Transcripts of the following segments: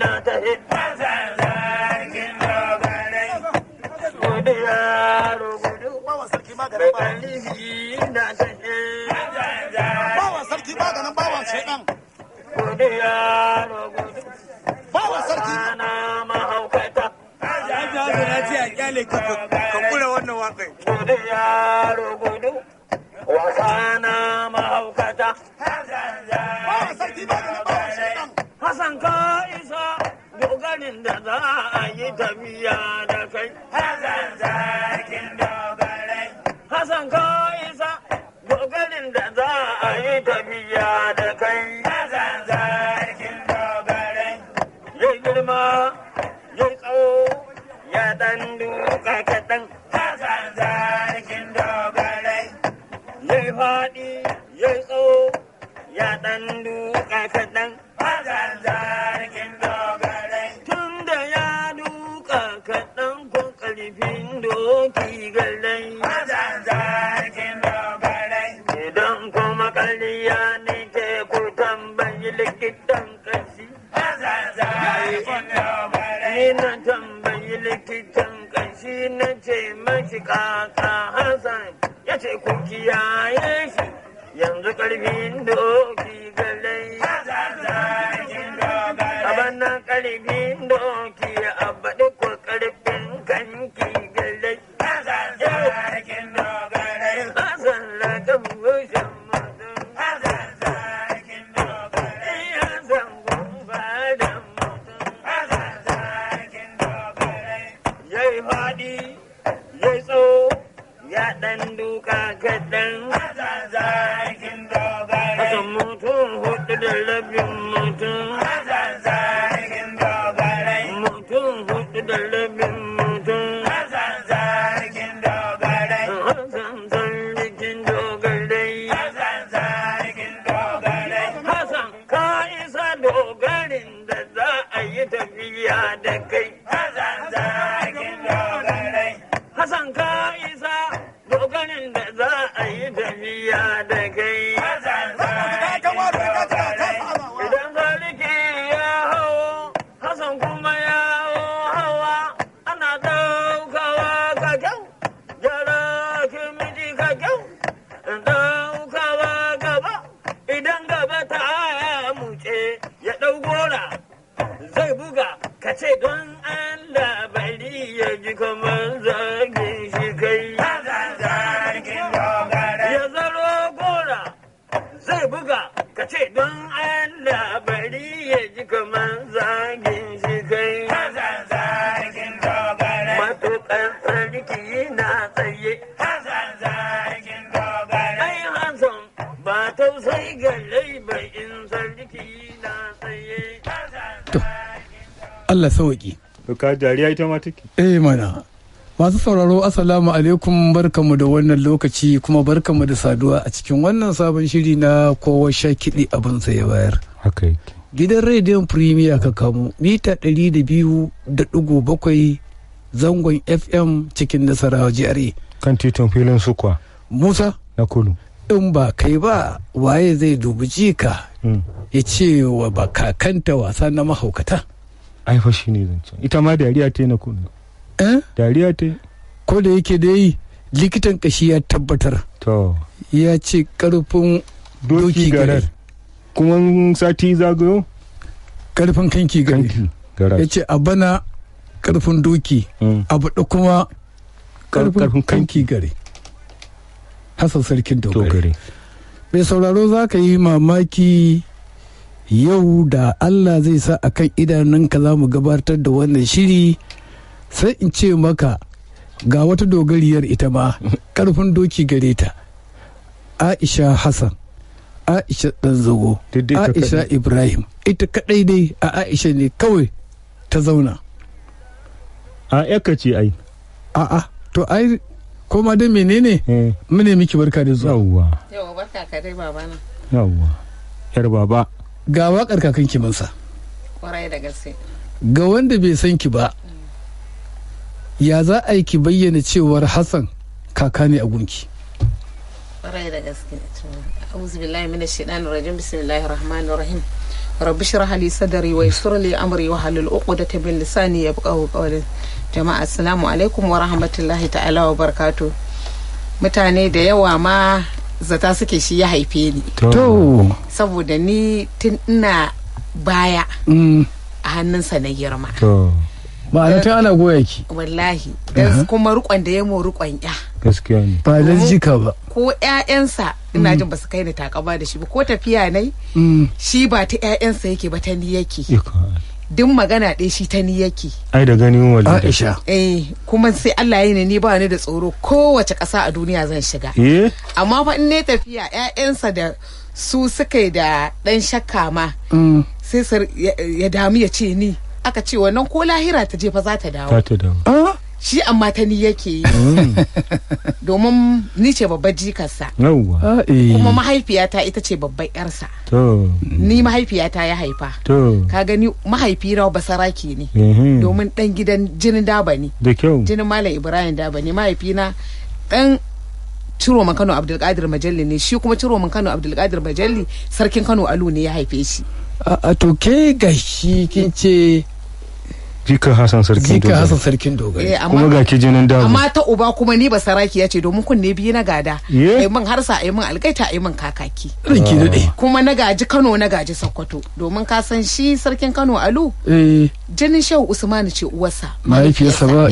na ta he. Godiya rogudu. Mai ƙarfi na ta he. Bawan sarki maganin bawan shaidan. Godiya rogudu. Bawan sarki. Sana mahaukata. Na ce a kyale ka kula wannan waƙai. Godiya rogudu. Wasana mahaukata. Bawan sarki maganin bawan shaidan. Hassan ka isa dogarin da za a yi tafiya da kai. Hassan ka isa dogarin da za a yi tafiya da kai. Ya girma, ya tsawo, ya dan duka kaɗan. Ya faɗi, ya tsawo, ya dan duka kaɗan. Tun da ya duka kaɗan ko ƙarfin doki galai. Idan kuma ƙarya ne ke ku tambayi likitan ƙashi. Ni na tambayi likitan ƙashi na ce mashi kaka Hassan ya ce ku kiyaye shi yanzu ƙarfin doki galai. Abana ƙarfin doki a baɗi ko ƙarfin kanki galai. Hassan lakan bushen mutum. Hassan gumba da mutum. Ya yi faɗi, ya yi tsawo, ya ɗan duka kaɗan. Hassan mutum hudu da rabin mutum. Mutum hudu da rabin mutum. Hassan sarkin dogarai. Hassan ka isa dogarin da za a yi tafiya da kai. Hassan ka isa dogarin da za a yi tafiya da kai. Idan sarki ya hawo, Hassan kuma ya hawa, ana daukawa ka kyau, jara kimiji ka kyau, daukawa gaba, idan gaba ta muce ya ɗau gora, zai buga ka ce don Allah bari ya ji kamar zagin shi kai. Ya zaro gora, zai buga ka ce don Allah bari ya ji kamar zagin shi kai. Matuƙar sarki na tsaye. Ai Hassan ba tausayi gallai bai in sarki na tsaye. Allah sauki. Ka dariya ita ma take. Mana. Masu sauraro assalamu alaikum barkanmu da wannan lokaci kuma barkanmu da saduwa a cikin wannan sabon shiri na kowa sha kiɗi abin sa ya bayar. Haka yake. Gidan rediyon Premier ka kamo mita 200.7 zangon FM cikin Nasarawa GRA. Kan titin filin Sukwa. Musa. Na Kulu. In ba kai ba waye zai dubi jika ya ce wa ba kakanta wasa na mahaukata. Ai fa shine zancen. Ita ma dariya ta na Kulu. Dariya ta ko da yake dai likitan kashi ya tabbatar ya ce karfin doki garar kuma sati zagayo karfin kanki gari ya ce a bana karfin doki a baɗa kuma karfin kanki gari. Hassan sarkin dogare. Mai sauraro za ka yi mamaki yau da Allah zai sa akan idanunka za mu gabatar da wannan shiri. Sai in ce maka ga wata dogariyar ita ma karfin doki gare ta. Aisha Hassan, Aisha Ɗanzago, Aisha Ibrahim, ita kadai dai a Aisha ne kawai ta zauna. A yaka ce ai. A'a, to ai koma dai menene? Mune miki barka da zuwa. Yawwa barka ka dai babana. Yawwa. Yar baba. Ga wakar kakanki mansa. Kwarai da gaske. Ga wanda bai san ki ba. Ya za a yi ki bayyana cewar Hassan kaka ne a gunki? Kwarai da gaske. Auzu billahi minash shaitanir rajim. Bismillahir rahmanir rahim. rabbi shrah li sadri wa yassir li amri wa halul 'uqdatan min lisani yafqahu qawli. Jama'a assalamu alaikum wa rahmatullahi ta'ala wa barakatuh. Mutane da yawa ma zata suke shi ya haife ni. To Saboda ni tun ina baya a hannunsa na girma. ma'ana ta ana goya ki. Wallahi. Dan kuma rukon da ya mu rukon ya. Gaskiya ne. Ba da jika ba. Ko ƴaƴansa ina jin basu kai ni takaba da shi ba, ko tafiya nai shi ba ta ƴaƴansa yake ba ta ni yake. Duk magana ɗaya shi ta ni yake. Ai da gani wani Aisha. Kuma sai Allah ya yi ni ba ni da tsoro kowace ƙasa a duniya zan shiga. Amma fa in ne tafiya ƴaƴansa da su suka yi da ɗan shakka ma sai ya damu ya ce ni. Aka ce wannan ko lahira ta je fa za ta dawo. Shi amma ta ni yake yi. Domin ni ce babbar jikarsa. Kuma mahaifiyata ita ce babbar yarsa. Ni mahaifiyata ya haifa. Ka gani mahaifina basarake ne. Domin dan gidan jinin Daba ne. Jinin Malam Ibrahim Daba ne. Mahaifina dan Ciroman Kano Abdulkadir Majalli ne. Shi kuma Ciroman Kano Abdulkadir Majalli sarkin Kano Alu ne ya haife shi. A to ke gashi kin ce Jika Hassan sarkin dogari. Kuma ga ki jinin Daba. Amma ta uba kuma ni basaraki ya ce domin kunne biyu na gada. Ai min harsa ai min algaita ai min kakaki. Ranki dade. Kuma na gaji Kano na gaji Sokoto domin ka san shi sarkin Kano Alu. Jinin Shehu Usmanu ce uwarsa. Mahaifiyarsa ba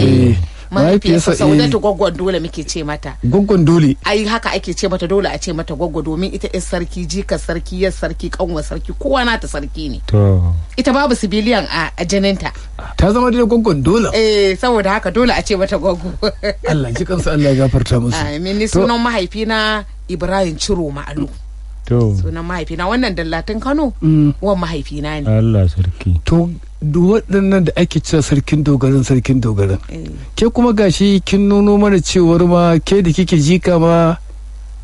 mahaifiyarsa Saudatu Gwaggwan Dole muke ce mata. Gwaggwan Dole. Ai haka ake ce mata, dole a ce mata Gwaggwa domin ita yar sarki, jikar sarki, yar sarki, kanwar sarki, kowa nata sarki ne. Ita babu sibiliyan a jininta. Ta zama da Gwaggwan Dole. Saboda haka dole a ce mata Gwaggwa. Allah ji kansa, Allah ya gafarta musu. Amin. Ni sunan mahaifina Ibrahim Ciroma Alu. Sunan mahaifina wannan Dallatin Kano wan mahaifina ne. Allah sarki. To waɗannan da ake cewa sarkin dogarin. Ke kuma gashi kin nuno mana cewar ma ke da kike jika ma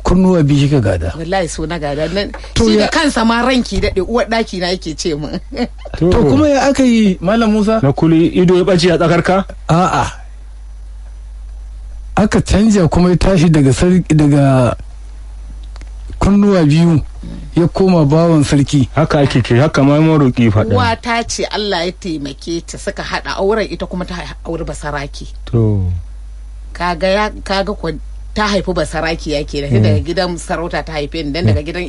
kunnuwa biyu kika gada. Wallahi so na gada nan. Shi da kansa ma ranki daɗe uwar ɗaki na yake ce min. To kuma ya aka yi Malam Musa? Na kuli ido ya ɓace a tsakarka? A'a. Aka canja kuma ya tashi daga kunnuwa biyu ya koma bawan sarki. Haka ake ke, haka ma maroƙi faɗa. Uwa ta ce Allah ya taimake ta suka haɗa auren, ita kuma ta auri basaraki. Kaga ko ta haifi basaraki ya ke daga gidan sarauta ta haife ni, dan daga gidan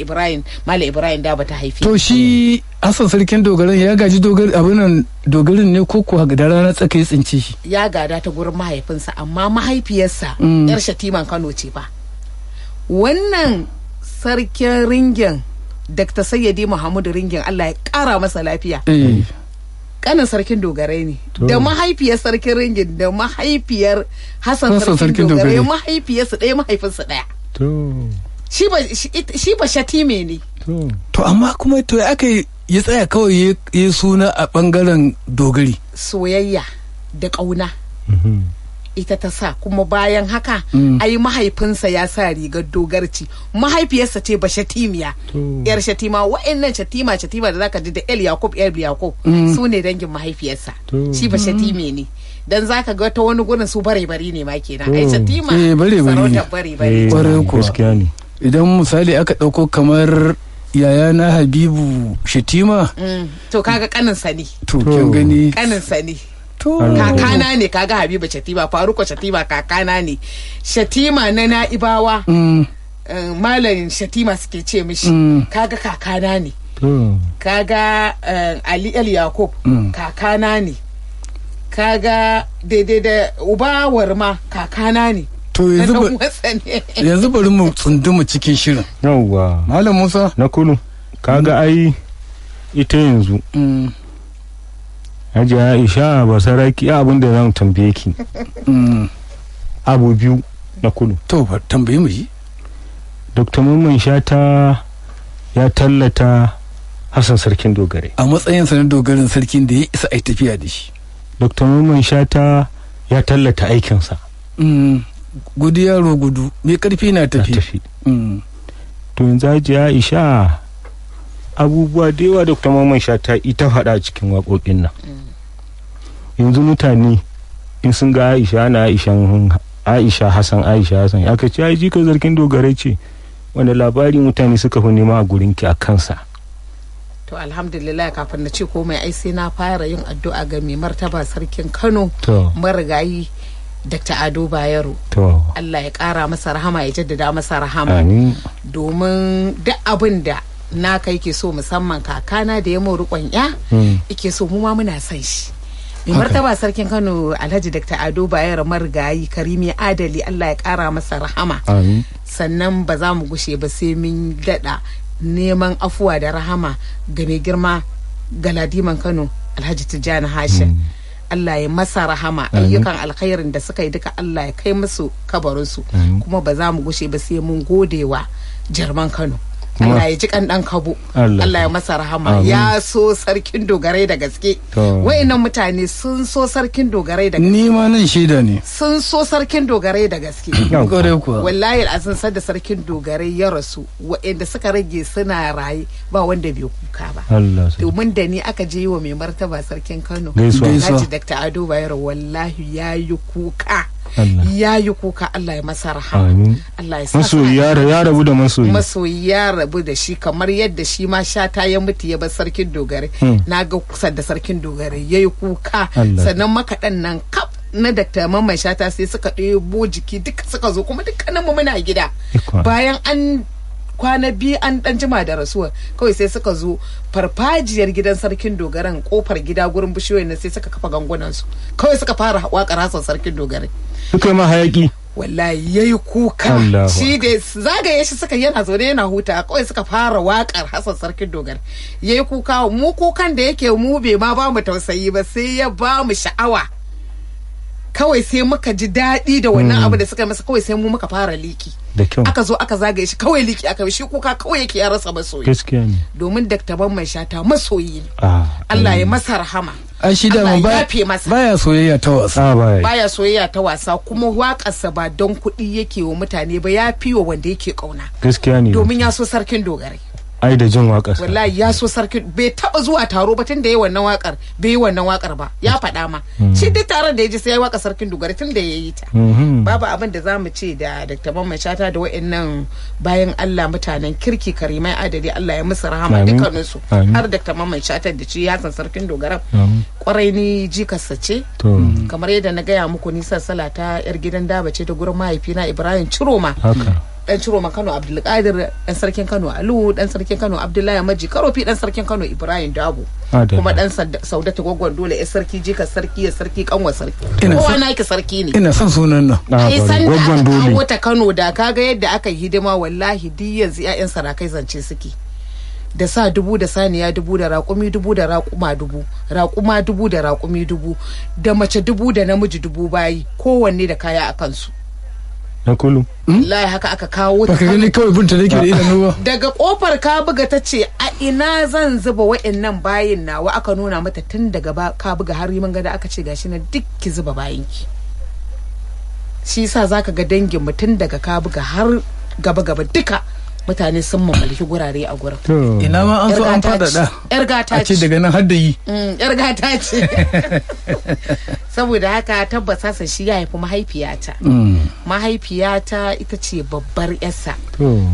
Malam Ibrahim Daba ta haife. To shi Hassan sarkin dogarin ya gaji dogarin ne ko da rana tsaka ya tsince shi? Ya gada ta gurin mahaifinsa, amma mahaifiyarsa yar Shatiman Kano ce ba. Wannan sarkin Ringin Dr. Sayyidi Muhammadu Ringin, Allah ya kara masa lafiya. Kanin sarkin dogarai ne. Da mahaifiyar sarkin Ringin da mahaifiyar Hassan sarkin dogarai, mahaifiyarsa ɗaya mahaifinsa ɗaya. Shi ba Shatime ne. To amma kuma to ya aka ya tsaya kawai ya suna a bangaren dogari. Soyayya da ƙauna. Ita ta sa, kuma bayan haka ai mahaifinsa ya sa rigar dogarci, mahaifiyarsa ce ba Shatimiya, yar Shatima. Wa'annan Shatima da zaka ji da El Yakub su ne dangin mahaifiyarsa. Shi ba Shatime ne. Dan zaka ga ta wani gurin su bare-bare ne ma kenan. Ai Shatima sarautar bare-bare. Gaskiya ne. Idan misali aka dauko kamar yayana Habibu Shatima, to kaga kaninsa ne. To kin gani kaninsa ne. Kakana ne, kaga Habiba Shatima, Faruko Shatima kakana ne. Shatima na Na'ibawa Malam Shatima suke ce mishi, kaga kakana ne. Kaga Ali El Yakub kakana ne. Kaga daidai da Ubawar ma kakana ne. To yanzu bari mu tsunduma cikin shirin. Yawwa Malam Musa na kulu, kaga ai ita yanzu Hajiya Aisha basaraki abin da zan tambaye ki. Abu biyu na kulu. To tambaye mu yi. Dr. Mamman Shata ya tallata Hassan sarkin dogare. A matsayin sa na dogarin sarkin da ya isa ai tafiya da shi. Dr. Mamman Shata ya tallata aikinsa. Gudu yaro gudu, me karfi na tafi. To yanzu Hajiya Aisha abubuwa da yawa Dr. Mamman Shata ita faɗa cikin waƙoƙin nan. Yanzu mutane in sun ga Aisha Hassan aka ce ai jika zarkin dogare ce, wanda labari mutane suka fi nema a gurinki a kansa. To alhamdulillah, kafin na ce komai ai sai na fara yin addu'a ga mai martaba sarkin Kano marigayi Dr. Ado Bayero. Allah ya kara masa rahama, ya jaddada masa rahama. Domin duk abin da naka yake so, musamman kakana da ya mu rikon ya yake so, mu ma muna son shi. Mai martaba sarkin Kano Alhaji Dr. Ado Bayero marigayi Karimi Adali, Allah ya kara masa rahama. Sannan ba za mu gushe ba sai mun dada neman afuwa da rahama ga mai girma Galadiman Kano Alhaji Tijjani Hashim. Allah ya masa rahama, ayyukan alkhairin da suka yi duka Allah ya kai musu kabarinsu. Kuma ba za mu gushe ba sai mun godewa Jarman Kano. Allah ya ji kan dan Kabo, Allah ya masa rahama. Ya so sarkin Dogarai da gaske. Wayannan mutane sun so sarkin Dogarai da gaske. Ni ma nan shaida ne. Sun so sarkin Dogarai da gaske. Wallahi al'azin sadda sarkin Dogarai ya rasu, wayanda suka rage suna raye ba wanda bai kuka ba. Domin da ni aka je yi wa mai martaba sarkin Kano Alhaji Dr. Ado Bayero, wallahi ya yi kuka. Ya yi kuka, Allah ya masa rahama. Allah ya masoyi ya rabu da masoyi ya rabu da shi, kamar yadda shi ma Shata ya mutu ya bar sarkin Dogarai. Na ga kusa da sarkin Dogarai ya yi kuka. Sannan makaɗan nan kaf na Dr. Mamman Shata sai suka ɗebo jiki duka suka zo, kuma dukkaninmu muna gida. Bayan an kwana biyu an dan jima da rasuwa, kawai sai suka zo farfajiyar gidan sarkin Dogaran, kofar gida gurin bishiyoyin nan, sai suka kafa gangunan su, kawai suka fara waƙar Hassan sarkin Dogarai. Suka ma hayaki. Wallahi yayi kuka. Shi da zagaye shi suka yana zaune yana huta, kawai suka fara waƙar Hassan sarkin Dogarai. Yayi kuka, mu kukan da yake mu bai ma ba mu tausayi ba, sai ya ba mu sha'awa. Kawai sai muka ji daɗi da wannan abu da suka masa, kawai sai mu muka fara liki. Aka zo aka zagaye shi, kawai liki aka shi kuka kawai yake ya rasa masoyi. Gaskiya ne. Domin Dr. Mamman Shata masoyi ne. Allah ya masa rahama. Shi da baya soyayya ta wasa. Baya soyayya ta wasa, kuma waƙarsa ba don kuɗi yake wa mutane ba, ya fi wa wanda yake ƙauna. Gaskiya ne. Domin ya so sarkin Dogarai. Ai da jin waƙar. Wallahi ya so sarkin, bai taba zuwa taro ba tun da yayi wannan waƙar, bai yi wannan waƙar ba, ya faɗa ma. Shi duk taron da ya ji sai ya waƙa sarkin Dogarai tun da ya yi ta. Babu abin da zamu ce da Dr. Mamman Shata da wayannan bayan Allah mutanen kirki Karimai Adali, Allah ya musu rahama dukkanin su. Har Dr. Mamman Shata da ci ya san sarkin Dogarai. Kwarai ni jikarsa ce. Kamar yadda na gaya muku, ni sassala ta yar gidan Daba ce da gurin mahaifina Ibrahim Ciroma. Dan Ciroma Kano Abdulkadir, dan sarkin Kano Alu, dan sarkin Kano Abdullahi Maji Karofi, dan sarkin Kano Ibrahim Dabo, kuma dan Saudatu Gwaggon Dole, ya sarki jika sarki, ya sarki kanwa sarki. Kowa na yake sarki ne. Ina son sunan nan. Ai san Gwaggon Dole. Wata Kano da kaga yadda aka yi hidima, wallahi duk yanzu ƴaƴan sarakai zance suke. Da sa 1000 da saniya 1000 da raƙumi 1000 da raƙuma 1000, raƙuma 1000 da raƙumi 1000, da mace 1000 da namiji 1000 bayi, kowanne da kaya a kansu. Na kulu. Wallahi haka aka kawo ta. Baka gani kawai binta nake da idanu ba. Daga kofar Kabuga ta ce a ina zan zuba wa'annan bayin nawa, aka nuna mata tun daga Kabuga har Riman Gada, aka ce gashi na duk ki zuba bayinki. Shi yasa zaka ga dangin mu tun daga Kabuga har gaba duka mutane sun mamallaki gurare a gurin. Ina ma an so an faɗaɗa. Yar gata ce. A ce daga nan har da yi. Yar gata ce. Saboda haka tabbasa sa shi ya haifi mahaifiyata. Mahaifiyata ita ce babbar yarsa.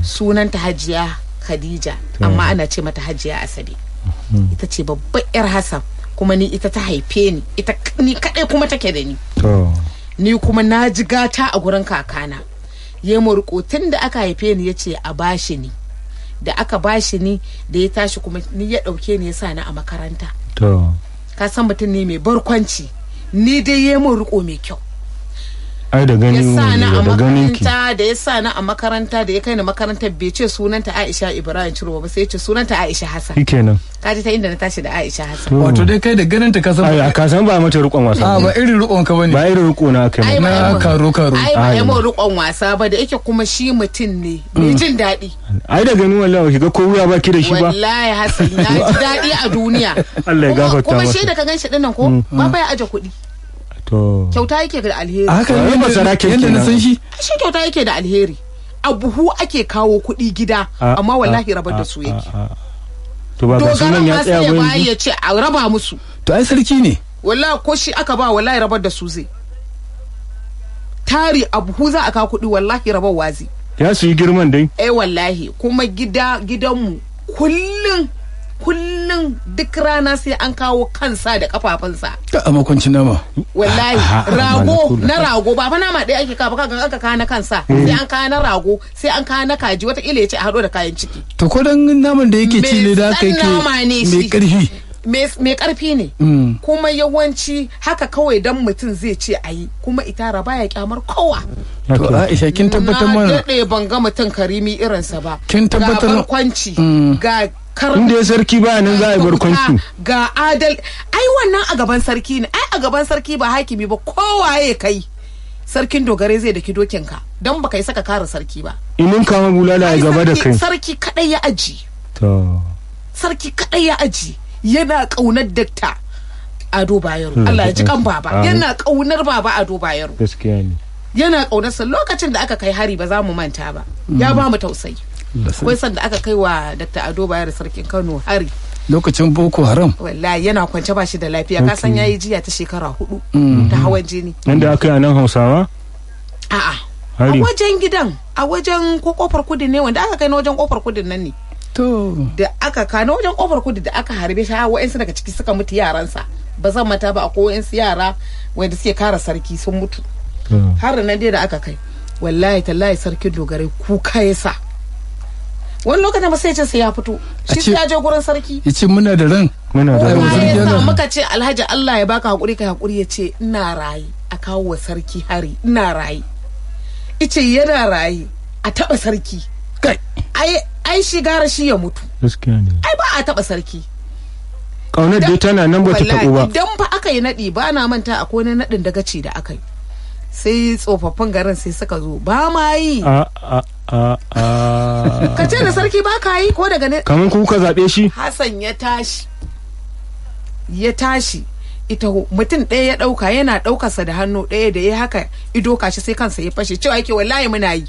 Sunanta Hajiya Khadija, amma ana ce mata Hajiya Asabe. Ita ce babbar yar Hassan, kuma ni ita ta haife ni. Ita ni kadai kuma take da ni. Ni kuma na ji gata a gurin kakana. Ya murƙo tun da aka haife ni, ya ce a bashi ni, da aka bashi ni, da ya tashi kuma ni ya ɗauke ni ya sa ni a makaranta. Ka san mutum ne mai barkwanci, ni dai ya murƙo mai kyau. Ai da gani da ganin ki. Da ya sa ni a makaranta, da ya kai ni makarantar bai ce sunanta Aisha Ibrahim Ciroma ba, sai ya ce sunanta Aisha Hassan. Shikenan. Ka ji ta inda na tashi da Aisha Hassan. Wato dai kai da ganin ta ka san. Ai ka san ba mata rukon wasa. Ba irin rukon ka bane. Ba irin ruko na kai na karo. Ai ba ya mu rukon wasa ba, da yake kuma shi mutum ne mai jin daɗi. Ai da gani wallahi kiga ko wuya ba ki da shi ba. Wallahi Hassan ya ji daɗi a duniya. Allah ya gafarta masa. Kuma shi da ka ganshi dinnan ko ba fa ya aje kuɗi. Kyauta yake da alheri. Haka ne yadda na san shi. Shi kyauta yake da alheri. A buhu ake kawo kuɗi gida, amma wallahi rabar da su yake. To ba ga sunan ya tsaya ba ya ce a raba musu. To ai sarki ne. Wallahi ko shi aka ba, wallahi rabar da su zai. Tari a buhu za a kawo kuɗi, wallahi rabar wazi. Ya su yi girman dai. Wallahi kuma gidanmu kullum kullum duk rana sai an kawo kansa da kafafunsa a makwancin nama wallahi rago na rago ba fa nama ɗaya ake kawo kaga aka kawo na kansa sai an kawo na rago sai an kawo na kaji wata ila yace a hado da kayan ciki to ko dan naman da yake ci ne da aka yake mai karfi mai karfi ne kuma yawanci haka kawai dan mutum zai ce ayi kuma itara baya kyamar kowa to Aisha kin tabbatar mana na ban ga mutum karimi irinsa ba kin tabbatar ga barkwanci ga inda ya sarki ba nan za a yi barkwanci ga adal ai wannan a gaban sarki ne ai a gaban sarki ba hakimi ba kowaye kai sarkin dogare zai daki dokinka don baka yi saka kare sarki ba inin kama bulala ya gaba da kai sarki kadai ya aji to sarki kadai ya aji yana kaunar dakta Ado Bayero Allah ya ji kan baba yana kaunar baba Ado Bayero gaskiya ne yana kaunar sa lokacin da aka kai hari ba za mu manta ba ya ba mu tausayi akwai sanda aka kai wa Dr. Ado Bayero sarkin Kano hari lokacin Boko Haram wallahi yana kwance ba shi da lafiya ka san yayi jiya ta shekara 4 ta hawan jini inda aka yi a nan Hausawa a'a a wajen gidan a wajen ko kofar kudu ne wanda aka kai na wajen kofar kudu nan ne to da aka kana wajen kofar kudu da aka harbe shi wa'ansu daga ciki suka mutu yaransa ba zan mata ba akwai wa'ansu yara wanda suke kara sarki sun mutu har nan dai da aka kai wallahi tallahi sarkin dogare kuka ya sa wani lokacin ba sai ce sai ya fito shi ya je gurin sarki yace muna da ran muka ce Alhaji Allah ya baka hakuri kai hakuri yace ina rayi a kawo wa sarki hari ina rayi ice yana rayi a taba sarki kai ai shi gara shi ya mutu gaskiya ne ai ba a taba sarki kaunar dai tana nan ba ta tabu ba idan fa aka yi nadi ba na manta akwai wani nadin dagaci da aka yi sai tsofaffin garin sai suka zo ba ma yi ka ce da sarki ba ka yi ko daga ne kamar kuka zaɓe shi Hassan ya tashi ita mutum ɗaya ya ɗauka yana ɗaukarsa da hannu ɗaya da ya haka ido kashi sai kansa ya fashe cewa yake wallahi muna yi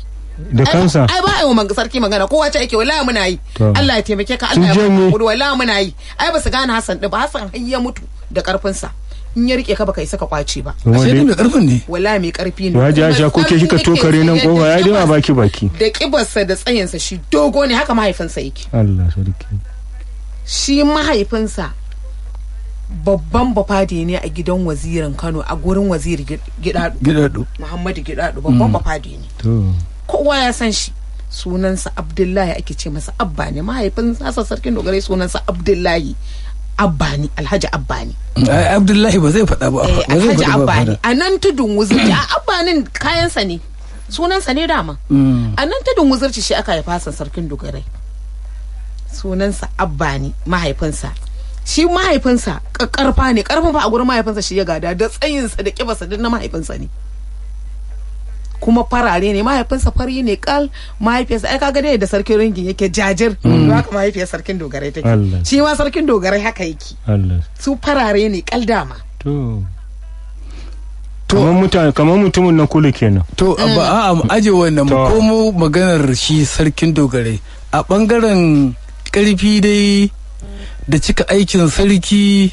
da kansa ai ba ai wa sarki magana kowa ce yake wallahi muna yi Allah ya taimake ka Allah ya kudu wallahi muna yi ai ba su gane Hassan din ba Hassan har ya mutu da karfin sa in ya rike ka baka isa ka kwace ba sai dai mai karfin ne wallahi mai karfi ne ya ja ko ke kika tokare nan kofa ya dima baki da kibarsa da tsayinsa shi dogo ne haka mahaifinsa yake Allah sarki shi mahaifinsa babban bafade ne a gidan wazirin Kano a gurin waziri Gidado Muhammadu Gidado babban bafade ne kowa ya san shi sunansa Abdullahi ake ce masa Abba ne mahaifin sasa sarkin dogare sunansa Abdullahi Abba ne Alhaji Abba ne Abdullahi ba zai faɗa ba Alhaji Abba ne a nan tudun wuzurci a Abba ne kayansa ne sunansa ne dama a nan tudun wuzurci shi aka haifa sarkin dogare sunansa Abba ne mahaifinsa shi mahaifinsa karfa ne karfin fa a gurin mahaifinsa shi ya gada da tsayinsa da kibarsa duk na mahaifinsa ne kuma farare ne mahaifinsa fari ne kal mahaifiyarsa ai kaga dai da sarkin ringin yake jajir to haka mahaifiyar sarkin dogare take shi ma sarkin dogare haka yake su farare ne kal dama to kamar mutumin na kula kenan to ba a aje wannan mu komo maganar shi sarkin dogare a bangaren karfi dai da cika aikin sarki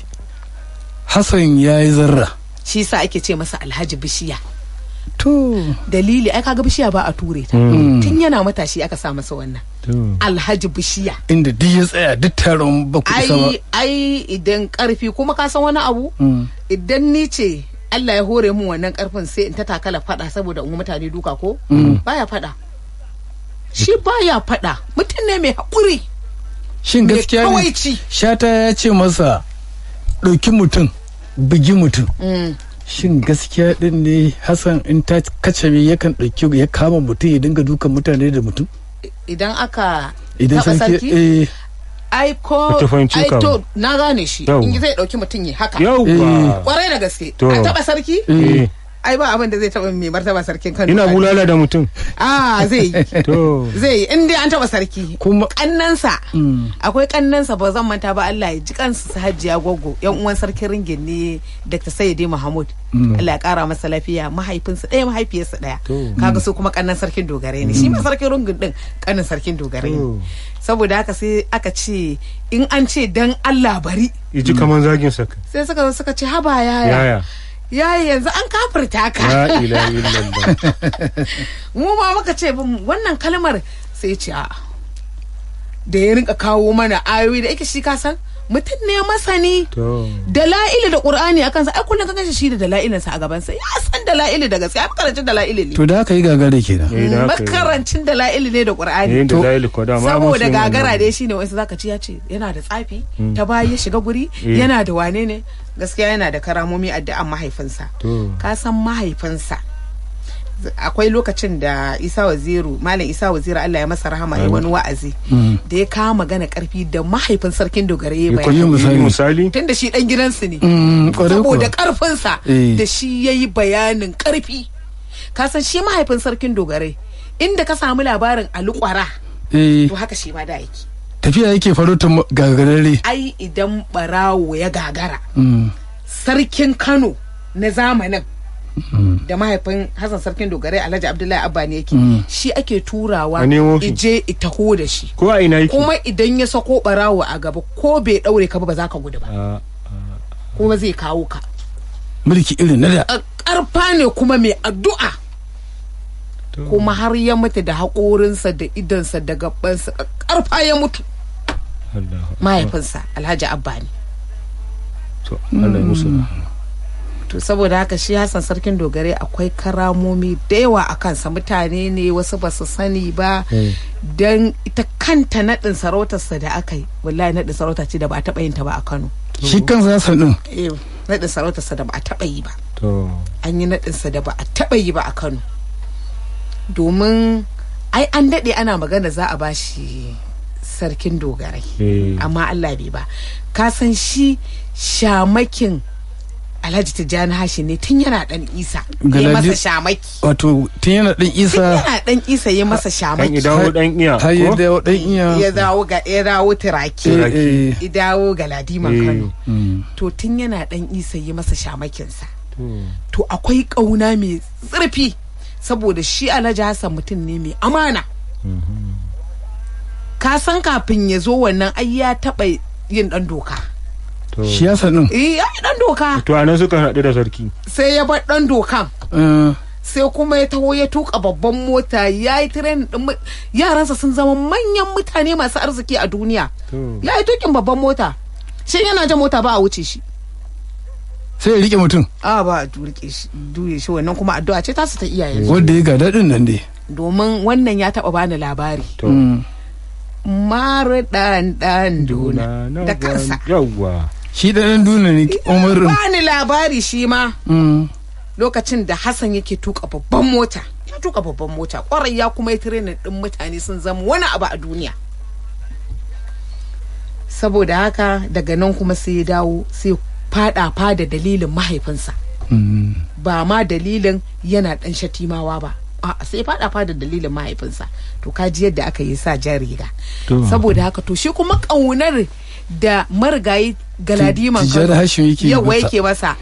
Hassan ya yi zarra shi sa ake ce masa Alhaji Bishiya to dalili ai kaga bishiya ba a ture ta tun yana matashi aka sa masa wannan Alhaji Bishiya inda duk ya tsaya duk taron ba ku sama ai idan karfi kuma ka san wani abu idan ni ce Allah ya hore mu wannan karfin sai in ta takala fada saboda in mutane duka ko baya fada shi baya fada mutum ne mai hakuri shin gaskiya ne Shata ya ce masa ɗauki mutum bugi mutum shin gaskiya din ne Hassan in ta kacame yakan ɗauki ya kama mutum ya dinga dukan mutane da mutum idan aka taɓa sarki ai to na gane shi in zai ɗauki mutum ya haka kwarai da gaske a taɓa sarki ai ba abin da zai taba mai martaba sarkin Kano ina bulala da mutum zai yi in dai an taba sarki kuma kannansa akwai kannansa ba zan manta ba Allah ya ji kansu su Hajiya Goggo yan uwan sarkin ringin ne Dr. Sayyidi Mahmud Allah ya kara masa lafiya mahaifinsa ɗaya mahaifiyarsa ɗaya kaga su kuma kannan sarkin dogare ne shi ma sarkin ringin din kannan sarkin dogare ne saboda haka sai aka ce in an ce dan Allah bari ji kaman zagin saka sai suka ce haba yaya yanzu an kafirta ka la ilaha illallah mu ma muka ce wannan kalmar sai ce a'a da ya rinka kawo mana ayoyi da yake shi ka san mutum ne masani dala'ili da qur'ani akan sa ai kullun kan shi da dala'ilin sa a gaban sa ya san dala'ili da gaskiya makarancin dala'ili ne to da aka yi gagare kenan makarancin dala'ili ne da qur'ani saboda gagara dai shine wai zaka ci ya ce yana da tsafi ta bayi ya shiga guri yana da wane ne gaskiya yana da karamomi addu'an mahaifinsa ka san mahaifinsa akwai lokacin da malam Isa Waziru Allah ya masa rahama ya wani wa'azi da ya kawo magana karfi da mahaifin sarkin dogare ya bayani misali tunda shi dan gidansu ne saboda karfinsa da shi yayi bayanin karfi ka san shi mahaifin sarkin dogare inda ka samu labarin alukwara to haka shi ma da yake tafiya yake farautar gagarare ai idan barawo ya gagara sarkin Kano na zamanin da mahaifin Hassan sarkin dogare Alhaji Abdullahi Abba ne yake shi ake turawa ije itaho da shi ko a ina yake kuma idan ya sako barawo a gaba ko bai daure ka ba za ka gudu ba kuma zai kawo ka mulki irin na da karfa ne kuma mai addu'a kuma har ya mutu da haƙorinsa da idansa da gabansa karfa ya mutu mahaifinsa Alhaji Abba ne to Allah ya musu to saboda haka shi Hassan sarkin dogare akwai karamomi da yawa a kansa mutane ne wasu ba su sani ba don ita kanta naɗin sarautarsa da aka yi wallahi naɗin sarauta ce da ba a taɓa yin ta ba a Kano shi kansa Hassan din naɗin sarautarsa da ba a taɓa yi ba an yi naɗinsa da ba a taɓa yi ba a Kano domin ai an daɗe ana magana za a ba shi sarkin dogare amma Allah bai ba ka san shi shamakin Alhaji Tijjani Hashi ne tun yana dan Isa ya masa shamaki wato tun yana dan Isa ya masa shamaki ya dawo dan iya har ya dawo dan iya ya dawo turaki ya dawo ga Ladiman Kano to tun yana dan Isa ya masa shamakin sa to akwai kauna mai zurfi saboda shi Alhaji Hassan mutum ne mai amana ka san kafin ya zo wannan ai ya taba yin dan doka shi ya sanin ya dan doka to anan suka haɗu da sarki sai ya bar dan dokan sai kuma ya taho ya tuka babban mota ya yi tiren din yaransa sun zama manyan mutane masu arziki a duniya ya yi tukin babban mota shi yana jan mota ba a wuce shi sai ya rike mutum ba a duye shi wannan kuma addu'a ce tasu ta iyayen wanda ya ga dadin nan dai domin wannan ya taba bani labari mara dan duna da kansa yawwa shi dan duna ne umarin bani labari shi ma lokacin da Hassan yake tuka babban mota ya tuka babban mota kwarai ya kuma yi training din mutane sun zama wani abu a duniya saboda haka daga nan kuma sai ya dawo sai fada dalilin mahaifinsa ba ma dalilin yana dan shatimawa ba sai fada dalilin mahaifinsa to kaji yadda aka yi sa jan riga saboda haka to shi kuma kaunar da marigayi Galadiman Kano yawa yake masa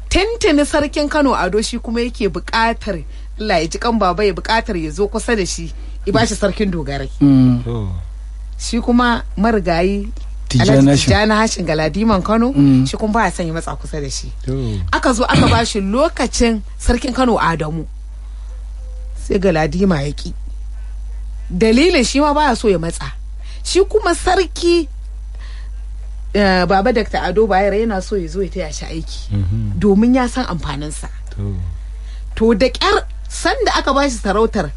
tantani sarkin Kano Ado shi kuma yake buƙatar Allah ya ji kan baba ya buƙatar ya zo kusa da shi ya bashi sarkin dogare shi kuma marigayi Tijjani Hashin Galadiman Kano shi kuma ba ya son ya matsa kusa da shi aka zo aka bashi lokacin sarkin Kano Adamu sai Galadima ya ki dalilin shi ma baya so ya matsa shi kuma sarki baba Dr. Ado Bayero yana so ya zo ya taya shi aiki domin ya san amfaninsa to da kyar sanda aka bashi sarautar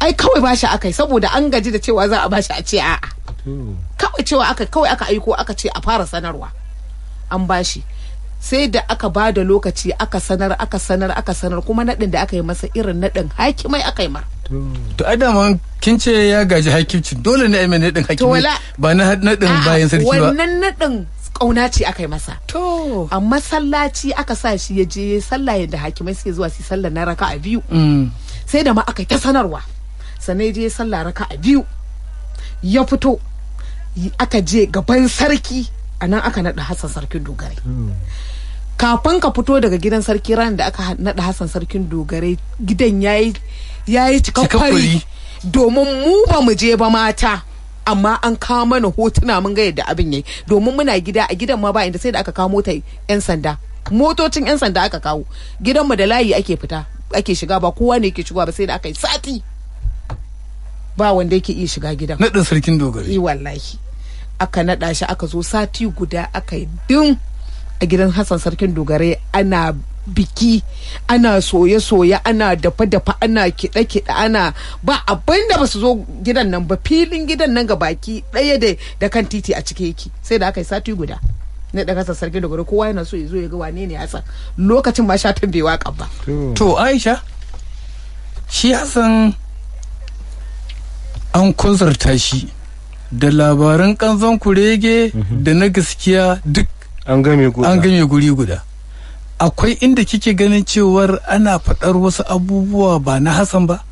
ai kawai bashi akai saboda an gaji da cewa za a bashi a ce a'a kawai aka aiko aka ce a fara sanarwa an bashi sai da aka ba da lokaci aka sanar kuma naɗin da aka yi masa irin naɗin hakimai aka yi mar to adaman kin ce ya gaji hakimci dole ne a mai naɗin hakimai ba na naɗin bayan sarki ba wannan naɗin kauna ce aka yi masa to a masallaci aka sa shi ya je sallah yadda hakimai suke zuwa su sallah na raka'a biyu sai da ma aka yi ta sanarwa sannan je sallah raka'a biyu ya fito aka je gaban sarki a nan aka naɗa Hassan sarkin dogare kafin ka fito daga gidan sarki ran da aka naɗa Hassan sarkin dogare gidan yayi cikakkari domin mu ba mu je ba mata amma an kawo mana hotuna mun ga yadda abin yayi domin muna gida a gidan ma ba inda sai da aka kawo mota yan sanda motocin yan sanda aka kawo gidan mu da layi ake fita ake shiga ba kowa ne yake shiga ba sai da aka yi sati ba wanda yake iya shiga gidan. Naɗin sarkin dogare. Wallahi aka naɗa shi, aka zo sati guda aka yi din a gidan Hassan sarkin dogare, ana biki, ana soye-soye, ana dafa-dafa, ana kiɗe-kiɗe, ana ba abin da ba su zo gidan nan ba. Filin gidan nan ga baki ɗaya da kan titi a cike yake, sai da aka yi sati guda na ɗan Hassan sarkin dogare. Kowa yana so ya zo ya ga wane ne Hassan. Lokacin ma Shatan bai waka ba. To Aisha, shi Hassan an konzarta shi da labaran kanzon kurege da na gaskiya duk an game guri guda. Akwai inda kike ganin cewar ana faɗar wasu abubuwa ba na Hassan ba?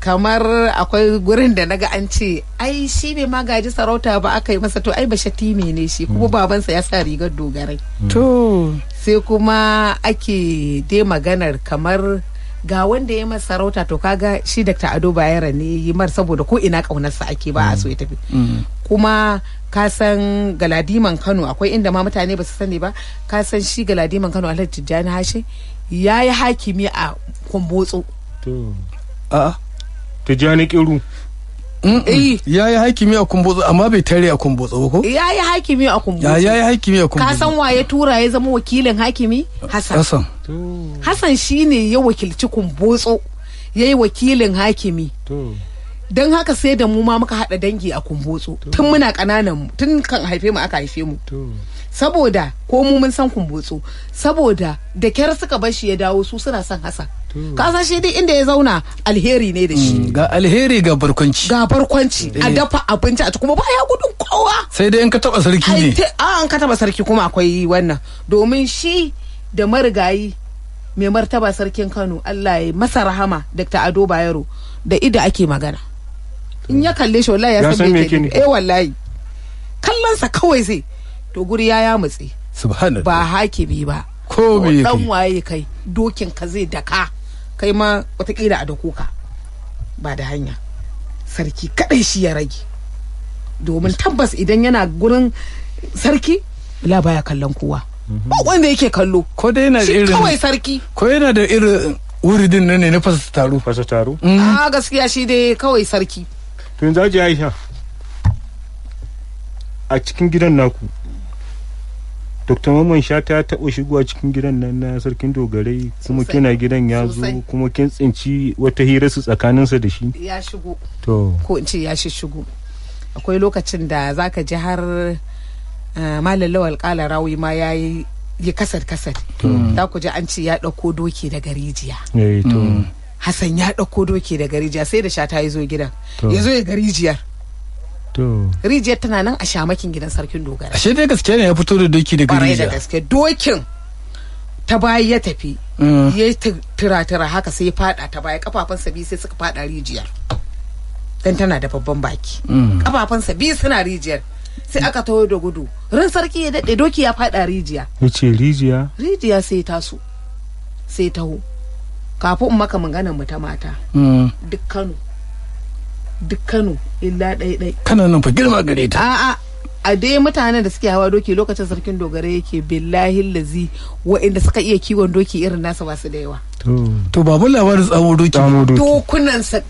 Kamar akwai gurin da naga an ce ai shi bai ma gaji sarauta ba, aka yi masa to ai bashatime ne shi, kuma babansa ya sa rigar dogarai. To sai kuma ake dai maganar kamar ga wanda ya masa sarauta, to kaga shi Dr. Ado Bayero ne yi mar, saboda ko ina kaunarsa ake ba a so ya tafi. Kuma ka san Galadiman Kano, akwai inda ma mutane ba su sani ba, ka san shi Galadiman Kano Alhaji Tijjani Hashe ya yi hakimi a Kumbotso. Tijjani Kiru ya yi hakimi a Kumbotso, amma bai tare a Kumbotso ba ko? Ya yi hakimi a Kumbotso. Ya yi hakimi a Kumbotso. Ka san waye tura ya zama wakilin hakimi? Hassan. Hassan shine ya wakilci Kumbotso, ya yi wakilin hakimi. Don haka sai da mu ma muka haɗa dangi a Kumbotso tun muna ƙananan, tun kan haife mu aka haife mu. Saboda ko mu mun san Kumbotso, saboda da kyar suka bar shi ya dawo, su suna son Hassan. Ka san shi duk inda ya zauna alheri ne da shi. Ga alheri ga barkwanci. Ga barkwanci, a dafa abinci a ci, kuma baya gudun kowa. Sai dai in ka taba sarki ne. An ka taba sarki kuma akwai wannan. Domin shi da marigayi mai martaba sarkin Kano, Allah ya masa rahama, Dr. Ado Bayero, da ida ake magana. In ya kalle shi wallahi ya san me yake. Wallahi kallonsa kawai zai to guri ya mutse. Subhanallah. Ba hakimi ba. Ko me dan waye kai, dokin ka zai daka, kai ma watakila a dako ka ba da hanya. Sarki kadai shi ya rage, domin tabbas idan yana gurin sarki la baya kallon kowa. Ba wanda yake kallo, ko dai yana da irin kawai sarki, ko yana da irin wuridin nan ne na fasa taro. A gaskiya shi dai kawai sarki. To yanzu Hajiya Aisha, a cikin gidan naku Dr. Mamman Shata ya taɓa shigowa cikin gidan nan na sarkin dogarai, kuma kina gidan ya zo, kuma kin tsinci wata hira su tsakaninsa da shi? Ya shigo. To. Ko in ce ya shigo. Akwai lokacin da zaka ji har Malam Lawal Kala Rawi ma ya yi kasar. Za ku ji an ce ya ɗauko doki daga rijiya. Hassan ya ɗauko doki daga rijiya, sai da Shata ya zo gidan. Ya zo ya ga rijiyar. Rijiyar tana nan a shamakin gidan sarkin dogara. Ashe dai gaske ne ya fito da doki daga rijiya. Da gaske dokin ta baya ya tafi, ya yi tura haka sai ya fada ta baya, kafafunsa biyu sai suka fada rijiyar, dan tana da babban baki. Kafafunsa biyu suna rijiyar, sai aka taho da gudu, ran sarki ya daɗe, doki ya fada rijiya. Yace rijiya sai taso, sai taho. Kafin maka maganar mu ta mata, duk Kano illa ɗai. Kana nan fa girma gare ta. A'a, a dai mutanen da suke hawa doki lokacin sarkin dogara yake, billahi lazi wa'inda suka iya kiwon doki irin nasa ba su da yawa. To babu labarin tsamo doki. Dokunansa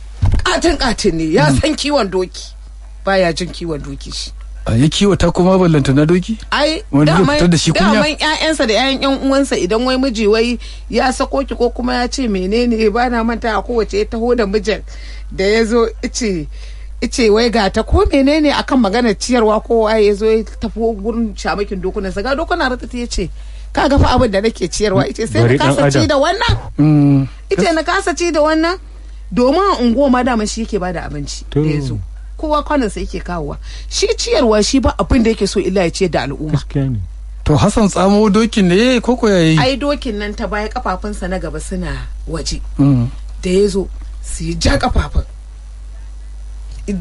katin ne, ya san kiwon doki, baya jin kiwon doki shi. Ya kiwata kuma ballanta na doki? Ai, daman ƴaƴansa da ƴaƴan ƴan uwansa, idan wai miji wai ya sako ki ko kuma ya ce menene, ba na manta a kowace ya taho da mijin da ya zo ice wai ga ta ko menene akan maganar ciyarwa, ko waye ya zo ya tafi gurin shamakin dokunansa, ga dokuna ratata ya ce ka ga fa abin da nake ciyarwa, ice sai na kasa ci da wannan, ice na kasa ci da wannan, domin unguwa ma dama shi yake bada abinci da ya zo, kowa kwanansa yake kawowa, shi ciyarwa shi ba abin da yake so illa ya ciyar da al'umma. To Hassan tsamo dokin ne ko yayi? Ai dokin nan ta baya kafafunsa na gaba suna waje, da ya zo su yi ja kafafun,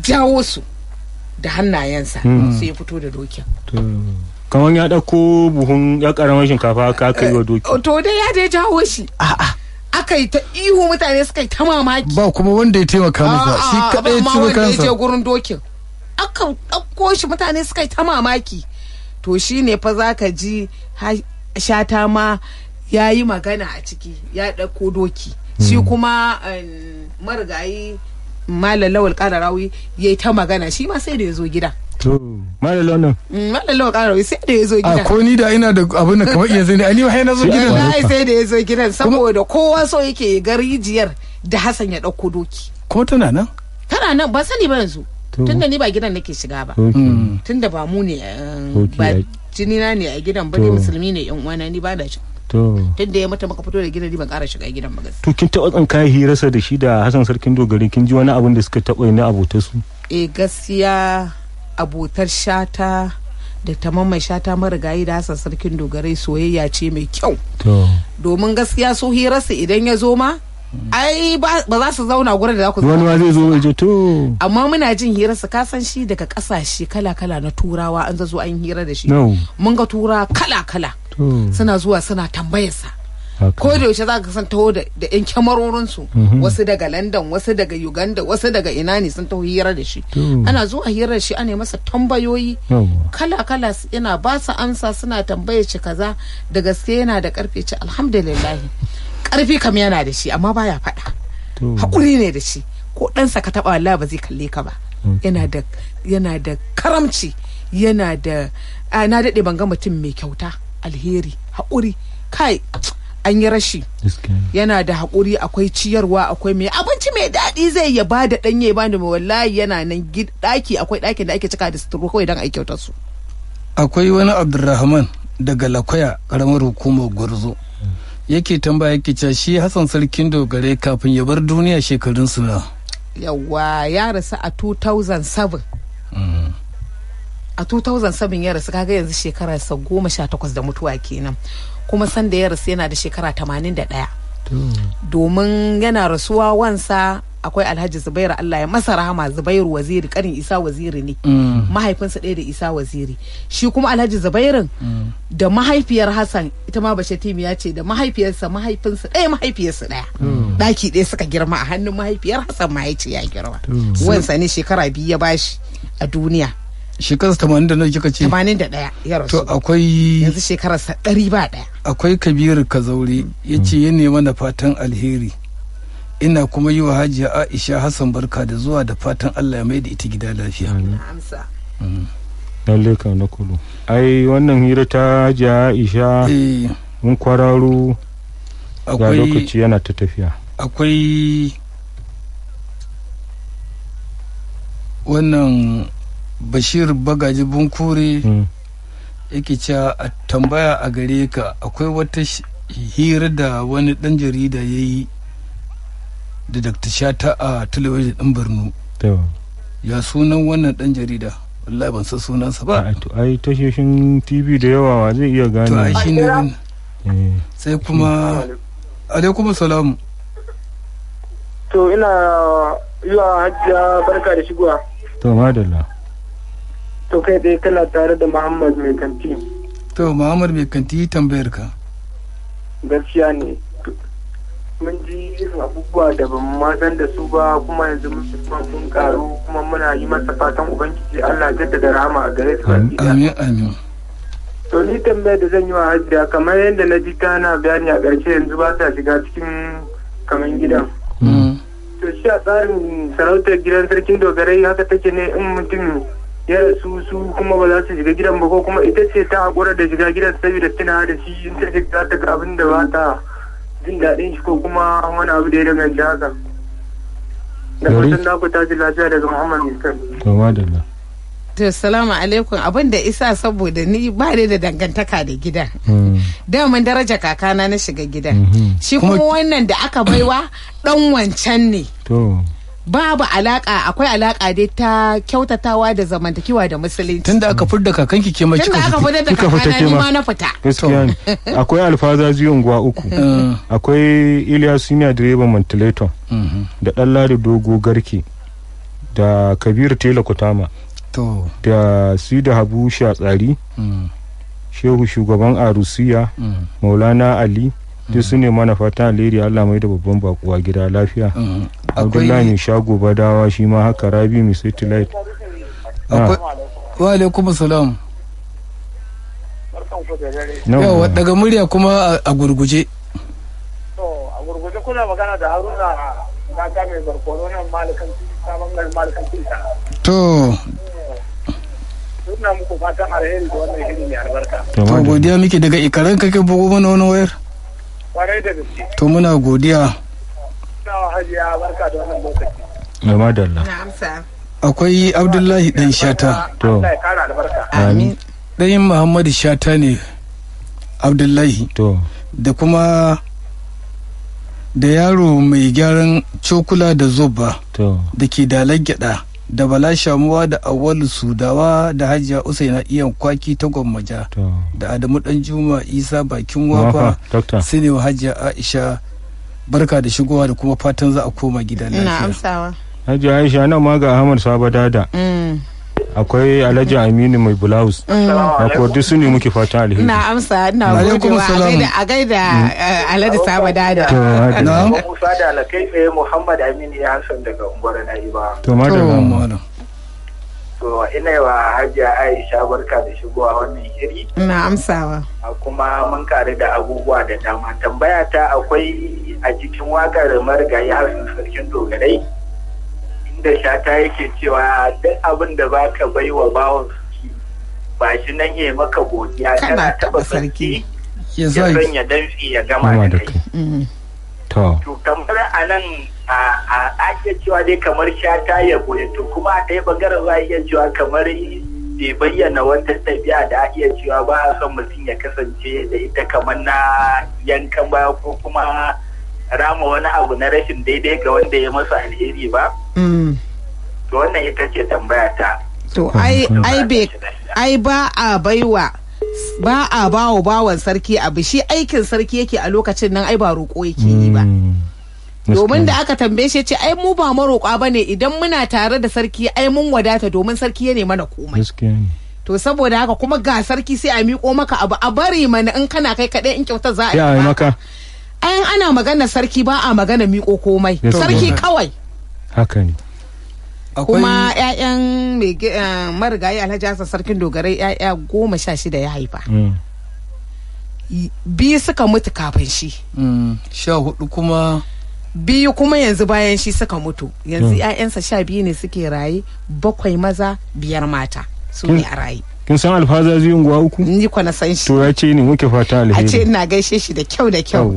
jawo su da hannayensa, su ya fito da dokin. Kamar ya ɗauko buhun ya ƙaramar shinkafa ka kai wa doki. To dai ya dai jawo shi. Aka yi ta ihu, mutane suka yi ta mamaki. Ba kuma wanda ya taimaka masa, shi kaɗai ya ciro kansa. Wanda ya je gurin dokin. Aka ɗauko shi, mutane suka yi ta mamaki. To shi ne fa za ka ji Shata ma ya yi magana a ciki, ya ɗauko doki shi kuma marigayi Malam Lawal Kararawi ya yi ta magana shi ma sai da ya zo gida. To Malam Lawal Kararawi sai da ya zo gida. Ko ni da ina da abin da kamar iya zai ne ani ma na zo gidan. Wallahi sai da ya zo gidan saboda kowa so yake ga rijiyar da Hassan ya dauko doki. Ko tana nan? Tana nan ba sani ba yanzu. Tunda ni ba gidan nake shiga ba. Tunda ba mu ne ba jinina ne a gidan ba ne musulmi ne yan uwana ni ba da shi. Tunda ya mata maka fito da gidan ban ƙara shiga gidan ba gaskiya. To kin taɓa tsinka hirarsa da shi da Hassan Sarkin Dogari kin ji wani abin da suka taɓa na abotar su? Gaskiya abotar Shata da Tamamman Shata marigayi da Hassan Sarkin Dogari soyayya ce mai kyau. Domin gaskiya su hirarsa idan ya zo ma ai ba za su zauna gurin da za ku wani ma zai zo ya to amma muna jin hirarsa ka san shi daga kasashe kala-kala na turawa an zazo an hira da shi mun ga tura kala-kala suna zuwa suna tambayarsa ko da yaushe za ka san taho da yan kyamarorinsu wasu daga London wasu daga Uganda wasu daga ina ne sun taho hira da shi ana zuwa hirar shi ana masa tambayoyi kala-kala yana ba su amsa suna tambayar shi kaza da gaske yana da karfe ce alhamdulillah karfi kam yana da shi amma baya faɗa haƙuri ne da shi ko ɗansa ka taɓa wallahi ba zai kalle ka ba yana da karamci yana da na daɗe ban ga mutum mai kyauta alheri haƙuri kai an yi rashi yana da haƙuri akwai ciyarwa akwai mai abinci mai daɗi zai ya ba da ɗanye ba da wallahi yana nan ɗaki akwai ɗakin da ake cika da suturu kawai don a kyautar su. Akwai wani Abdulrahman daga Lakwaya ƙaramar hukumar Gwarzo yake tambaya yake cewa shi Hassan Sarkin Dogare kafin ya bar duniya shekarun su na yawa ya rasu a 2007 a 2007 ya rasu kaga yanzu shekararsa 18 da mutuwa kenan kuma sanda ya rasu yana da shekara 81 domin yana rasuwa wansa akwai Alhaji Zubairu Allah ya masa rahama Zubairu Waziri karin Isa Waziri ne mahaifinsa ɗaya da Isa Waziri shi kuma Alhaji Zubairun da mahaifiyar Hassan ita ma bace timiya ce da mahaifinsa mahaifiyarsa ɗaya ɗaki ɗaya suka girma a hannun mahaifiyar Hassan ma yace ya girma wansa ne shekara 2 ya bashi a duniya shekarar 81 kika ce 81 ya rasu to akwai yanzu shekararsa 101 akwai Kabiru Kazaure yace ya nema na fatan alheri ina kuma yi wa Hajiya Aisha Hassan barka da zuwa da fatan Allah ya mai da ita gida lafiya. Lalle ka na kulu. Ai wannan hira ta Hajiya Aisha mun kwararo ga lokaci yana ta tafiya. Akwai wannan Bashir Bagaji Bunkure yake cewa a tambaya a gare ka akwai wata hira da wani dan jarida ya yi da Dr. Shata a talabijin ɗin Borno. Ya sunan wannan ɗan jarida? Wallahi ban san sunansa ba. Ai tashoshin TV da yawa wa zai iya gane. To ai shi ne sai kuma alaikum salamu. To ina yi wa Hajiya barka da shigowa. To madalla. To kai dai kana tare da Muhammad Mai Kanti. To Muhammad Mai Kanti tambayar ka. Gaskiya ne. Mun ji abubuwa da ban ma san da su ba kuma yanzu mun karu kuma muna yi masa fatan ubangiji Allah jaddada rahama a gare su. Amin amin. To ni tambayar da zan yi wa Hajiya kamar yadda na ji kana bayani a ƙarshe yanzu ba ta shiga cikin kaman gidan. To shi a tsarin sarautar gidan Sarkin Dogarai haka take ne in mutum ya rasu su kuma ba za su shiga gidan ba ko kuma ita ce ta haƙura da shiga gidan saboda tana da shi in ta shiga ta ga abin da ba ta jin daɗin shi ko kuma wani abu da ya danganci haka. Da fatan na ku tashi lafiya daga Muhammad Miskan. To madalla. To salamu alaikum abin da isa saboda ni ba da dangantaka da gidan. Daman daraja kakana na shiga gidan. Shi kuma wannan da aka baiwa dan wancan ne. To. Babu alaka akwai alaka dai ta kyautatawa da zamantakewa da musulunci. Tunda aka furda kakanki ke mai Tunda aka furda da kakana ni ma na fita. Gaskiya ne. Akwai alfazazi unguwa 3. Akwai Ilyas Senior direban Mantileton. Da Dallari Dogo Garki. Da Kabiru Tela Kutama. To. Da Sida Habu Shatsari. Shehu shugaban Arusiya. Maulana Ali. Duk su ne mana fata alheri Allah mai da babban bakuwa gida lafiya. Abdullahi Shago Badawa shi ma haka Rabi mai satellite. Wa alaikum salam. Yawa daga murya kuma a gurguje. A gurguje kuna kuna magana da Haruna Kaka mai barkono nan malikan sabon garin malikan Tisa. To. Ina muku fatan alheri da wannan shiri mai albarka. To godiya muke daga Ikaran kake bugu mana wani wayar? Kwarai da gaske. To muna godiya. Ina Hajiya barka da wannan lokaci. Madalla. Na amsa. Akwai Abdullahi dan Shata. To. Allah ya kara albarka. Amin. Ɗayin Muhammadu Shata ne Abdullahi. To. Da kuma da yaro mai gyaran cokula da zoba da ke dalar gyada da Bala Shamuwa da Awwalu Sudawa da Hajiya Usaina Iyan Kwaki ta Gwammaja da Adamu Danjuma Isa Bakin Wafa sai ne wa Hajiya Aisha barka da shigowa da kuma fatan za a koma gida lafiya. Ina amsawa. Hajiya Aisha nan ma ga Ahmad Sabadada. Akwai Alhaji Aminu mai blouse. Akwai duk su ne muke fatan alheri. Ina amsa, ina godewa a gaida Alhaji Sabadada. Na Musa da Alakai tsaye Muhammad Aminu ya Hassan daga Ungwara na Iba. To madalla. To ina yi wa Hajiya Aisha barka da shigowa wannan shiri. Ina amsawa. Kuma mun kare da abubuwa da dama. Tambaya ta akwai a cikin wakar marigayi Hassan Sarkin Dogarai. Da Shata yake cewa duk abin da baka bai wa bawon sarki ba shi nan ya maka godiya kana taba sarki ya sanya damfi ya gama da kai. To kamar a nan a ake cewa dai kamar Shata ya goye to kuma a ɗaya bangaren za a iya cewa kamar bai bayyana wata ɗabi'a da a iya cewa ba a son mutum ya kasance da ita kamar na yankan baya ko kuma rama wani abu na rashin daidai ga wanda ya masa alheri ba. To wannan ita ce tambaya ta. To ai ba a baiwa ba a bawa bawan sarki abu shi aikin sarki yake a lokacin nan ai ba roƙo yake yi ba. Domin da aka tambaye shi ce ai mu ba maroƙa bane idan muna tare da sarki ai mun wadata domin sarki ya ne mana komai. To saboda haka kuma ga sarki sai a miƙo maka abu a bari mana in kana kai kaɗai in kyautar za a yi maka. Ayan ana magana sarki ba a magana miƙo komai. Sarki kawai. Haka ne. Kuma ƴaƴan marigayi Alhaji Hassan Sarkin Dogarai ƴaƴa 16 ya haifa. 2 suka mutu kafin shi. 14 kuma. 2 kuma yanzu bayan shi suka mutu. Yanzu ƴaƴansa 12 ne suke raye, 7 maza 5 mata su ne a raye. Kin san alfaza zai unguwa 3? Ni kwa na san shi. To ya ce ne muke fata alheri. A ce ina gaishe shi da kyau da kyau.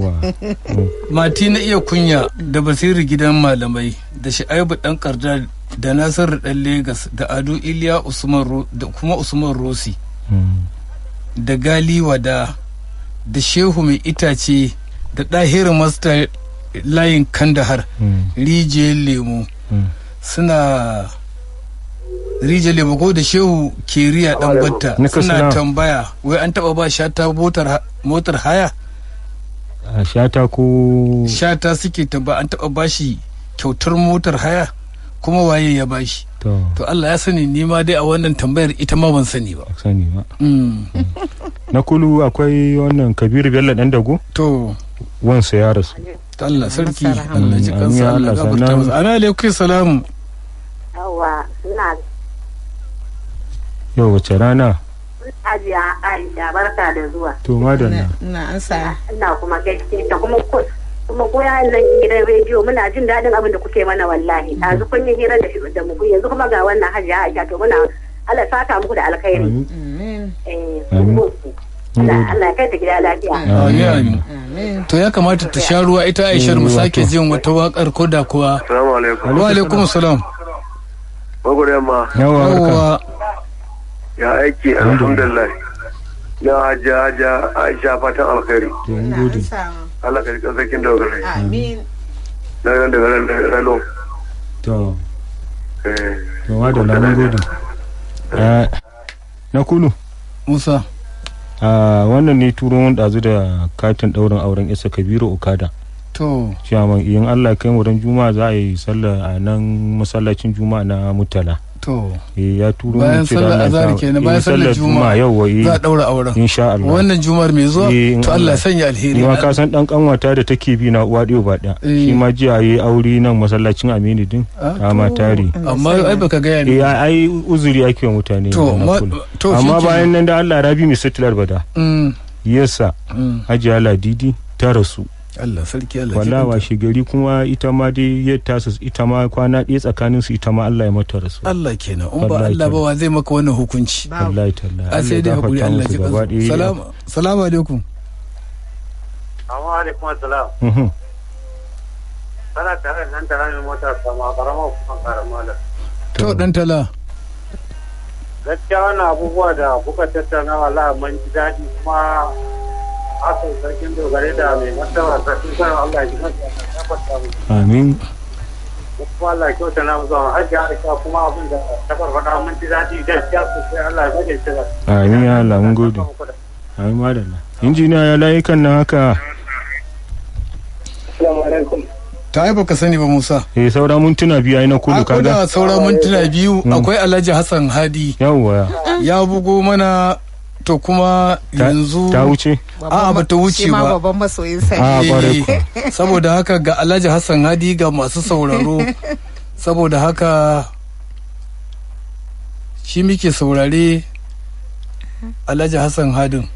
Mati na iya kunya da Basiru gidan malamai da Sha'ibu dan Kardar da Nasiru dan Legas da Ado Iliya Usman da kuma Usman Rosi. Da Gali Wada da Shehu mai itace da Dahiru Master layin Kandahar. Rijiyar Lemo. Suna Rijiyar Lemo ko da Shehu Keriya dan Batta suna tambaya wai an taba ba Shata motar haya? Shata ko Shata suke tambaya an taba bashi kyautar motar haya kuma waye ya bashi? To Allah ya sani ni ma dai a wannan tambayar ita ma ban sani ba. Na Kulu akwai wannan Kabiru Bello dan Dago? To wansa ya rasu. Allah sarki Allah ji kansa Allah gafarta masa. Ana alaikum salamu. Yawwa ina yau wace rana? Hajiya Aisha barka da zuwa. To madalla. Ina ansa. Ina kuma gaishe ta kuma ko ya nan gidan rediyo muna jin daɗin abin da kuke mana wallahi. Yanzu kun yi hira da mu yanzu kuma ga wannan Hajiya Aisha to muna Allah saka muku da alkhairi. Amin. Allah kai ta gida lafiya. Amin. To ya kamata ta sha ruwa ita Aishar mu sake jin wata wakar koda kuwa. Assalamu alaikum. Wa alaikum salam. Bagure ma. Yawa. Ya aiki alhamdulillah. Ya Hajiya Aisha fatan alkhairi. Allah ka rika sarkin Dogarai. Amin. Na ran daga Rano. To madalla mun gode. Na Kulu. Musa. Wannan ne turo mun dazu da katin daurin auren Isa Kabiru Okada. To. Ciyaman in Allah kai mu ran Juma'a za a yi sallah a nan masallacin Juma'a na Murtala. To. Ya turo bayan sallar azhar kenan bayan sallar Juma'a yau za a daura auren. Insha Allah. Wannan Juma'ar mai zuwa to Allah ya sanya alheri. Ni ma ka san dan kanwata da take bi na uwa ɗiyo ba ɗaya. Shi ma jiya yayi aure nan masallacin Aminu din. Ma tare. Amma ai baka ga yani. Ai uzuri ake wa mutane. To amma bayan nan da Allah Rabi mai sitilar bada. Yasa Hajiya Ladidi ta rasu Allah sarki Allah wallahi washe gari kuma ita ma dai yadda su ita ma kwana ɗaya tsakanin su ita ma Allah ya mata rasu. Allah kenan in ba Allah ba wa zai maka wannan hukunci. Wallahi tallahi. A sai dai hakuri Allah ji kansu. Salamu alaikum. Assalamu alaikum assalam. Kana tare da tara ne mota sama karama kuma karama da. To dan tala. Gaskiya wannan abubuwa da kuka tattauna wallahi mun ji daɗi kuma hakan sarkin dogare da mai martaba sarkin sanar Allah ya tabbata mu. Amin. Kuma Allah ya kyauta na zuwa hajji Aisha kuma abin da ta farfada mun ji daɗi gaskiya sosai Allah ya bade shi. Amin ya Allah mun gode. Amin madalla. Injiniya ya layukan nan haka. Assalamu alaikum. Ta yi baka sani ba Musa. Saura mintuna biyu ai na kudu kaga. Saura mintuna biyu akwai Alhaji Hassan Hadi. Yawwa. Ya bugo mana to kuma yanzu ta wuce. A'a ba ta wuce ba. Shi ma babban masoyin sa. Saboda haka ga Alhaji Hassan Hadi ga masu sauraro. Saboda haka shi muke saurare Alhaji Hassan Hadin.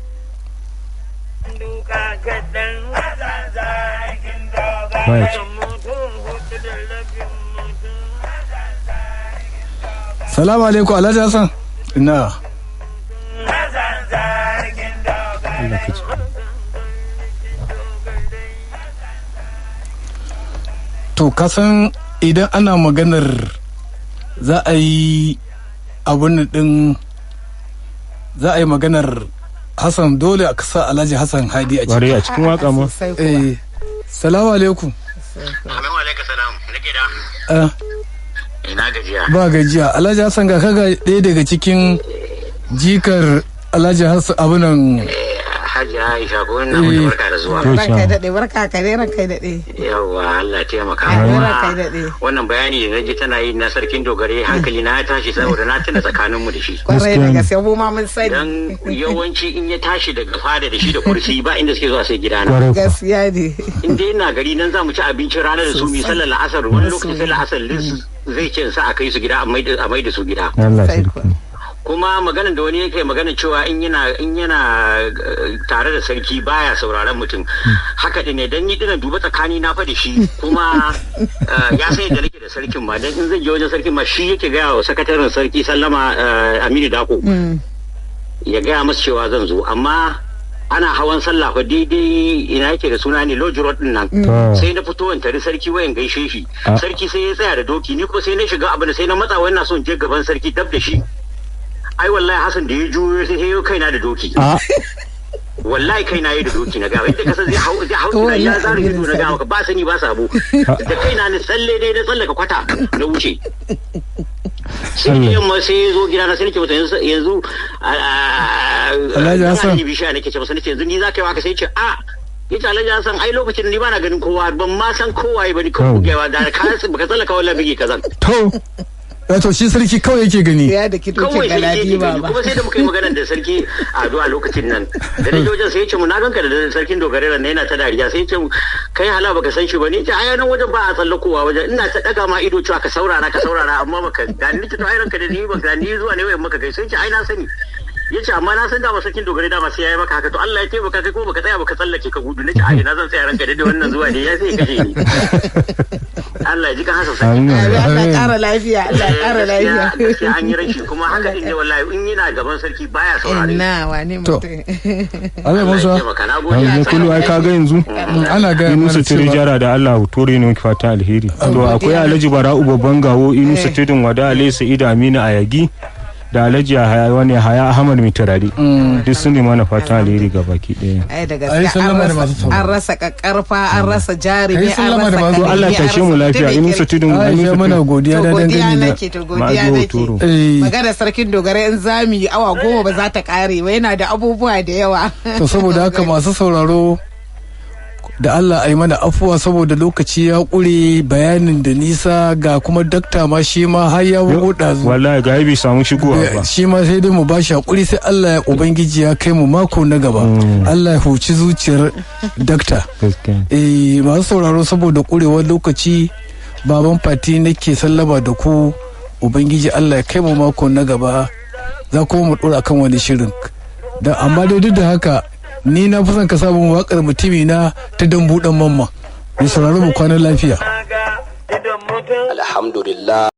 Salamu alaikum Alhaji Hassan. Ina. To kasan idan ana maganar za a yi abun din za a yi maganar Hassan dole a kasa Alhaji Hassan Hadi a cikin. A cikin waka ma. Salamu alaikum. Salamu alaikum salam. Nake da. Ina gajiya. Ba gajiya. Alhaji Hassan ga kaga ɗaya daga cikin jikar Alhaji Hassan abunan Hajji Aisha ko wannan mutum barka da zuwa. Ranka daɗe barka ka dai ranka daɗe. Yawwa Allah ya taimaka. Ranka daɗe. Wannan bayani da naji tana yi na sarkin dogare hankali na ya tashi saboda na tuna tsakanin mu da shi. Kwarai da gaske mu ma mun sani. Dan yawanci in ya tashi daga fada da shi da kursi ba inda suke zuwa sai gidana. Gaskiya ne. In dai ina gari nan za mu ci abincin ranar da su mi sallar la'asar wani lokacin sai la'asar zai ce sa a kai su gida a mai da su gida. Kuma maganar da wani yake magana cewa in yana tare da sarki baya sauraron mutum haka din ne dan ni dinan duba tsakani na fa da shi kuma ya sai da nake da sarkin ma dan in zan je wajen sarkin ma shi yake ga wa sakataren sarki sallama Aminu Dako ya ga masa cewa zan zo amma ana hawan sallah fa daidai ina yake da suna ne Lodge Road din nan sai na fito in tare sarki wayan gaishe shi sarki sai ya tsaya da doki ni ko sai na shiga abin da sai na matsa wannan son je gaban sarki dab da shi ai wallahi Hassan da ya juyo sai ya kaina da doki wallahi kaina yi da doki na gawa inda kasa zai hau ya zara ido na gawa ba sani ba sabo da kaina ni tsalle dai da tsallaka kwata na wuce sai yamma sai ya zo gida na sai nake masa yanzu Alhaji Hassan bisha nake ce masa yanzu ni za ka yi waka sai ce yace Alhaji Hassan ai lokacin ni ba na ganin kowa ban ma san kowa ba ni ko bugewa da ka baka tsallaka wallahi bige kazan to to shi sarki kawai yake gani ya da kitokin galadi ba kuma sai da muka yi magana da sarki a zuwa lokacin nan da nake wajen sai ya ce mu na ganka da sarkin dogare ran yana ta dariya sai ya ce kai hala baka san shi ba ne ce ai nan wajen ba a tsallakowa wajen ina ta daga ma ido cewa ka saurara amma baka gani nake to ai ranka da ni baka ni zuwa ne wayan maka kai sai ce ai na sani yace amma na san da ba sarkin dogare da ba sai yayi maka haka to Allah ya taimaka kai ko baka tsaya baka tsallake ka gudu nace ai na zan tsaya ranka da wannan zuwa ne ya sai kashe ni Allah ya ji kan Hassan sarki Allah ya kara lafiya Allah ya kara lafiya gaskiya an yi rashi kuma haka din ne wallahi in yana gaban sarki baya saurare ina wani mutum Allah Musa ne kullu ai kaga yanzu ana ga Inusa Tirijara da Allah tore ne fata alheri to akwai Alhaji Bara'u babban gawo Inusa Tidin Wada Alayhi Sa'id Aminu Ayagi da Alhaji wani Haya Ahmad mai turare duk sun nema na fatan alheri ga baki daya. Ai da gaskiya an rasa kakkarfa an rasa jarumi an rasa to Allah ta shi mu lafiya in su tudun ai mana godiya da dangane da godiya nake magana sarkin dogare in zami awa 10 ba za ta kare ba yana da abubuwa da yawa to saboda haka masu sauraro da Allah ai mana afuwa saboda lokaci ya kure bayanin da nisa ga kuma dakta ma shi ma har ya bugo dazu wallahi ga bai samu shigowa ba shi ma sai dai mu bashi hakuri sai Allah ya ubangiji ya kai mu mako na gaba Allah ya huci zuciyar dakta masu sauraro saboda kurewar lokaci baban fati nake sallama da ku ubangiji Allah ya kai mu mako na gaba za kuma mu dora kan wani shirin da amma dai duk da haka ni na fi son ka samu waƙar mutumi na ta dambu dan mamma. Mai sauraro mu kwanan lafiya. Alhamdulillah.